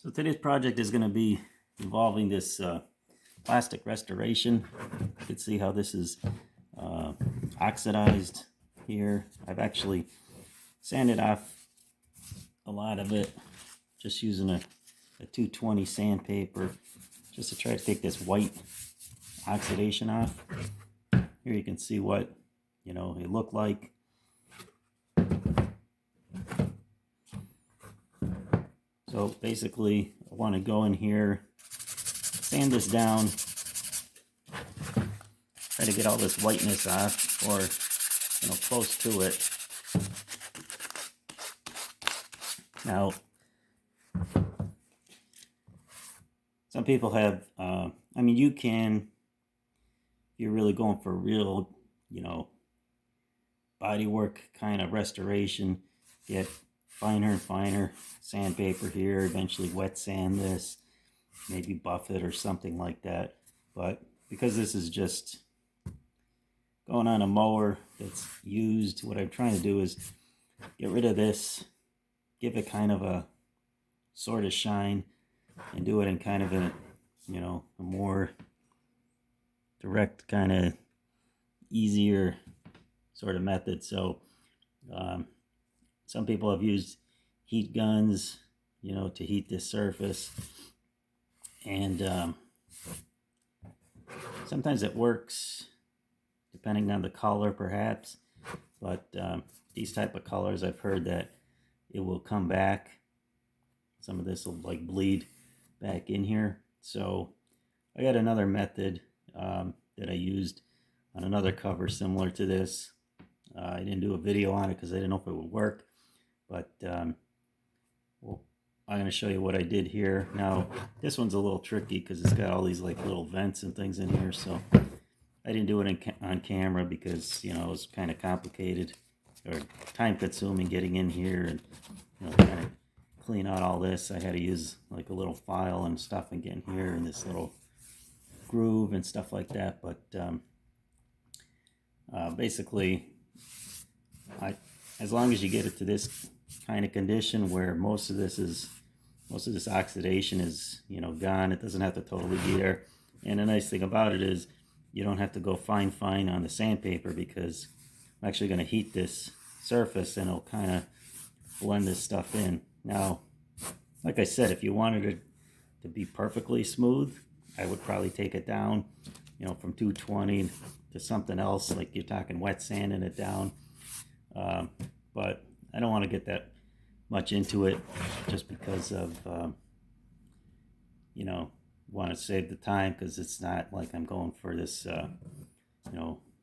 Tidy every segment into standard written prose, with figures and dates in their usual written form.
So today's project is going to be involving this plastic restoration. You can see how this is oxidized here. I've actually sanded off a lot of it just using a 220 sandpaper just to try to take this white oxidation off. Here you can see what it looked like. So basically, I want to go in here, sand this down, try to get all this whiteness off, or close to it. Now, some people have, you can, if you're really going for real, body work kind of restoration, get finer and finer sandpaper here, eventually wet sand this, maybe buff it or something like that. But because this is just going on a mower that's used, what I'm trying to do is get rid of this, give it kind of a sort of shine, and do it in kind of a more direct, kind of easier sort of method. So some people have used heat guns, to heat this surface, and sometimes it works depending on the color perhaps, but these type of colors, I've heard that it will come back. Some of this will like bleed back in here. So I got another method that I used on another cover similar to this. I didn't do a video on it because I didn't know if it would work, but well, I'm going to show you what I did here. Now this one's a little tricky because it's got all these like little vents and things in here, so I didn't do it on camera because it was kind of complicated or time consuming getting in here and kind of clean out all this. I had to use like a little file and stuff and get in here and this little groove and stuff like that. But basically, as long as you get it to this kind of condition where most of this oxidation is gone, it doesn't have to totally be there. And the nice thing about it is you don't have to go fine on the sandpaper because I'm actually going to heat this surface and it'll kind of blend this stuff in. Now, like I said, if you wanted it to be perfectly smooth, I would probably take it down, from 220 to something else, like you're talking wet sanding it down. But I don't want to get that much into it just because of, want to save the time, because it's not like I'm going for this,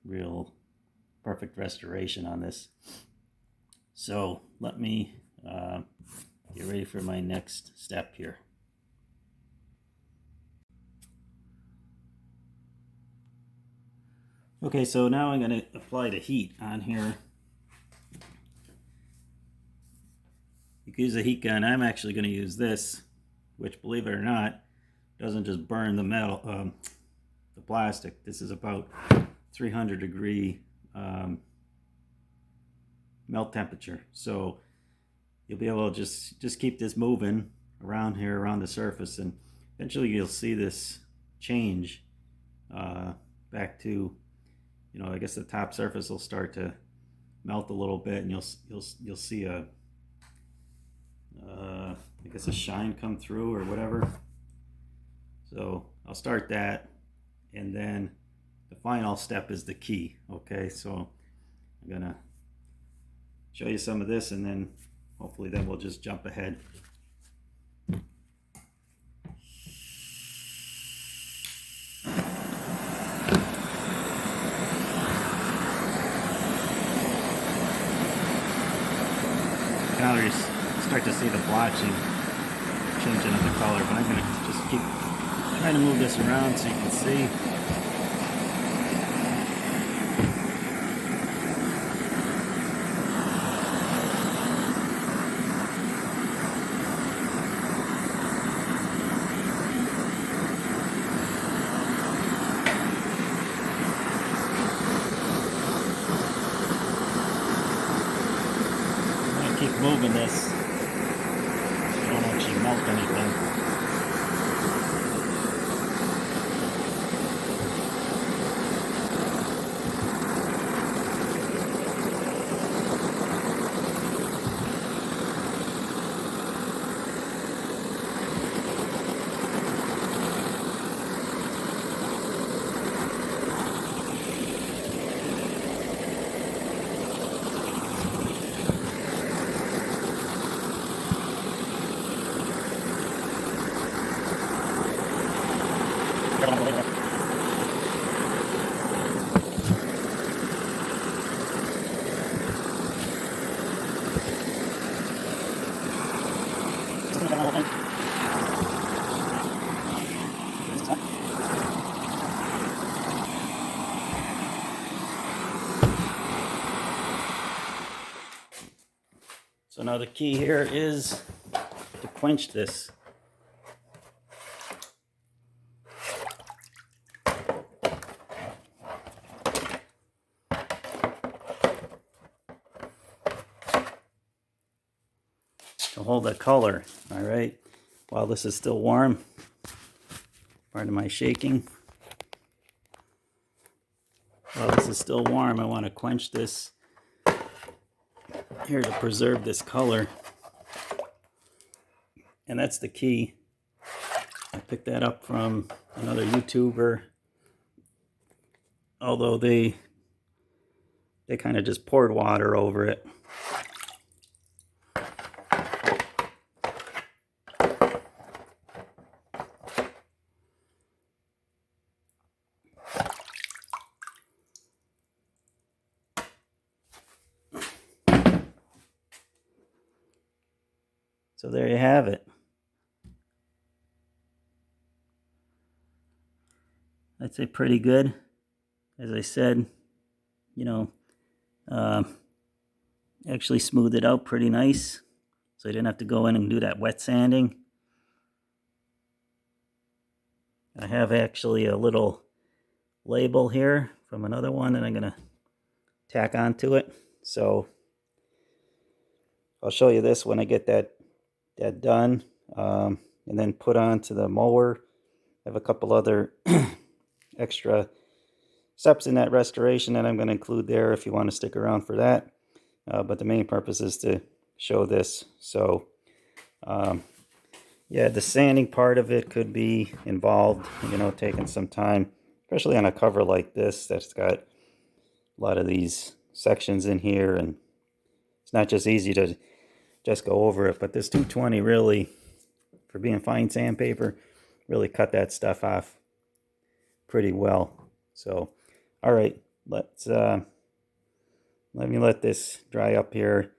real perfect restoration on this. So let me get ready for my next step here. Okay, so now I'm going to apply the heat on here. You can use a heat gun. I'm actually going to use this, which, believe it or not, doesn't just burn the metal, the plastic. This is about 300 degree melt temperature. So you'll be able to just keep this moving around here, around the surface, and eventually you'll see this change back to, I guess the top surface will start to melt a little bit, and you'll see a I guess a shine come through or whatever. So I'll start that, and then the final step is the key. Okay, so I'm gonna show you some of this, and then hopefully then we'll just jump ahead. Now you start to see the blotching changing of the color, but I'm going to just keep trying to move this around so you can see. I'm going to keep moving this so I don't actually melt anything. now the key here is to quench this. To hold the color, all right, while this is still warm. Pardon my shaking. While this is still warm, I want to quench this here to preserve this color. And that's the key. I picked that up from another YouTuber, although they kind of just poured water over it. So there you have it. I'd say pretty good. As I said, you know, actually smoothed it out pretty nice. So I didn't have to go in and do that wet sanding. I have actually a little label here from another one that I'm going to tack onto it. So I'll show you this when I get that done, and then put onto the mower. I have a couple other extra steps in that restoration that I'm going to include there if you want to stick around for that. But the main purpose is to show this. So yeah, the sanding part of it could be involved, you know, taking some time, especially on a cover like this that's got a lot of these sections in here, and it's not just easy to just go over it. But this 220 really, for being fine sandpaper, really cut that stuff off pretty well. So all right, let me let this dry up here.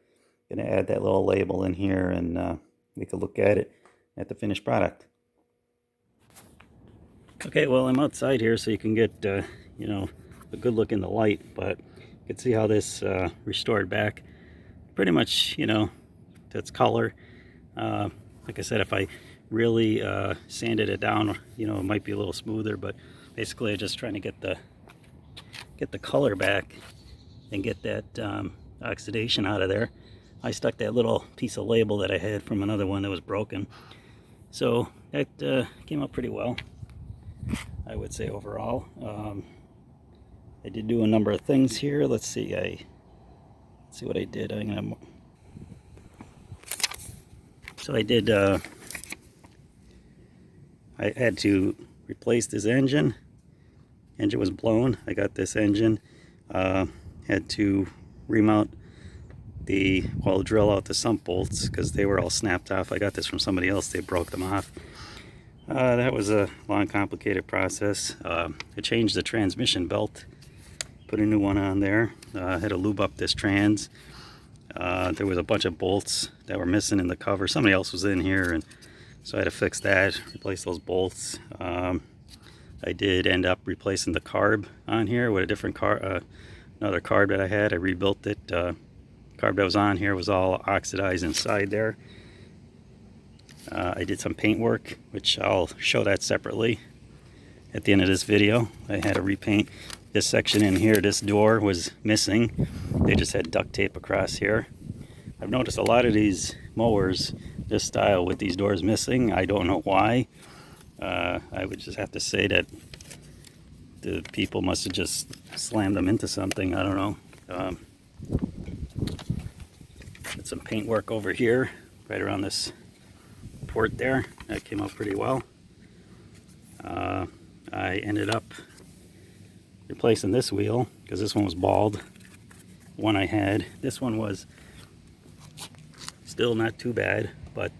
Gonna add that little label in here, and take a look at it at the finished product. Okay, well, I'm outside here so you can get you know, a good look in the light, but you can see how this restored back pretty much, you know, to its color. Like I said, if I really sanded it down, you know, it might be a little smoother, but basically I'm just trying to get the color back and get that oxidation out of there. I stuck that little piece of label that I had from another one that was broken. So that came out pretty well, I would say, overall. I did do a number of things here. Let's see what I did. So I did, I had to replace this engine. Engine was blown. I got this engine. Had to remount drill out the sump bolts because they were all snapped off. I got this from somebody else. They broke them off. That was a long, complicated process. I changed the transmission belt, put a new one on there. I had to lube up this trans. There was a bunch of bolts that were missing in the cover. Somebody else was in here, and so I had to fix that, replace those bolts. I did end up replacing the carb on here with a different another carb that I had. I rebuilt it. Carb that was on here was all oxidized inside there. I did some paint work, which I'll show that separately at the end of this video. I had to repaint this section in here. This door was missing. They just had duct tape across here. I've noticed a lot of these mowers, this style, with these doors missing. I don't know why. I would just have to say that the people must have just slammed them into something. I don't know. Did some paint work over here, right around this port there. That came out pretty well. I ended up replacing this wheel because this one was bald. One I had. This one was still not too bad, but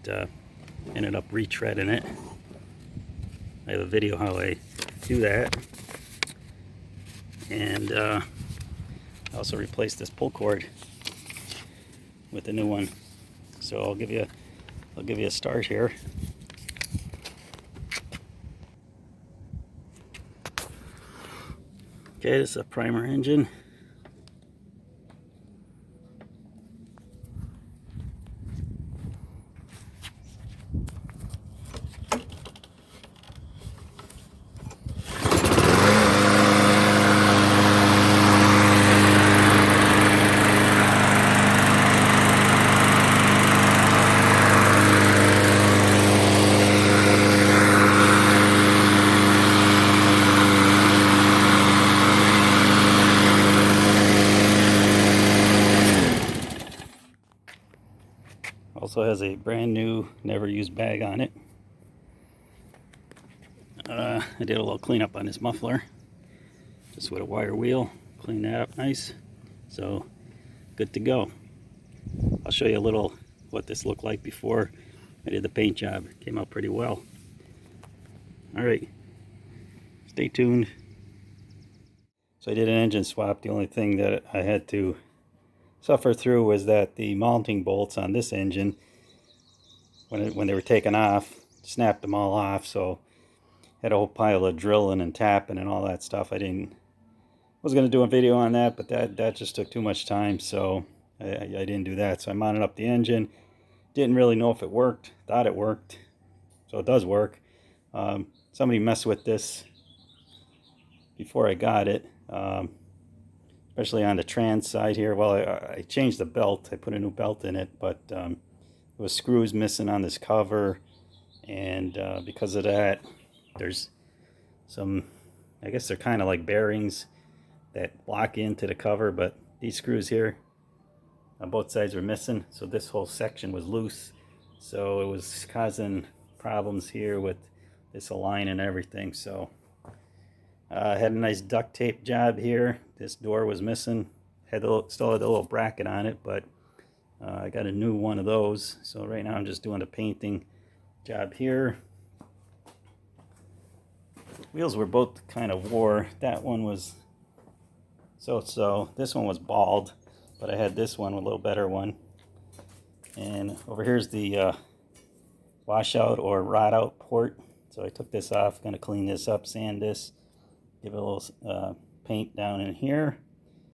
ended up retreading it. I have a video how I do that. And I also replaced this pull cord with the new one. So I'll give you a start here. Okay, this is a primer engine. also has a brand new, never used bag on it. I did a little cleanup on this muffler, just with a wire wheel. Clean that up nice. So good to go. I'll show you a little what this looked like before I did the paint job. It came out pretty well. Alright, stay tuned. So I did an engine swap. The only thing that I had to suffer through was that the mounting bolts on this engine, when they were taken off, snapped them all off. So I had a whole pile of drilling and tapping and all that stuff. I was going to do a video on that, but that just took too much time, so I didn't do that. So I mounted up the engine. Didn't really know if it worked. Thought it worked. So it does work. Somebody messed with this before I got it, especially on the trans side here. Well, I changed the belt. I put a new belt in it, but there was screws missing on this cover, and because of that, there's some, I guess they're kind of like bearings that lock into the cover, but these screws here on both sides were missing, so this whole section was loose, so it was causing problems here with this align and everything. So I had a nice duct tape job here. This door was missing, still had a little bracket on it, but I got a new one of those. So right now I'm just doing a painting job here. Wheels were both kind of wore. That one was so. This one was bald, but I had this one, a little better one. And over here's the washout or rot out port. So I took this off, going to clean this up, sand this, give it a little paint down in here.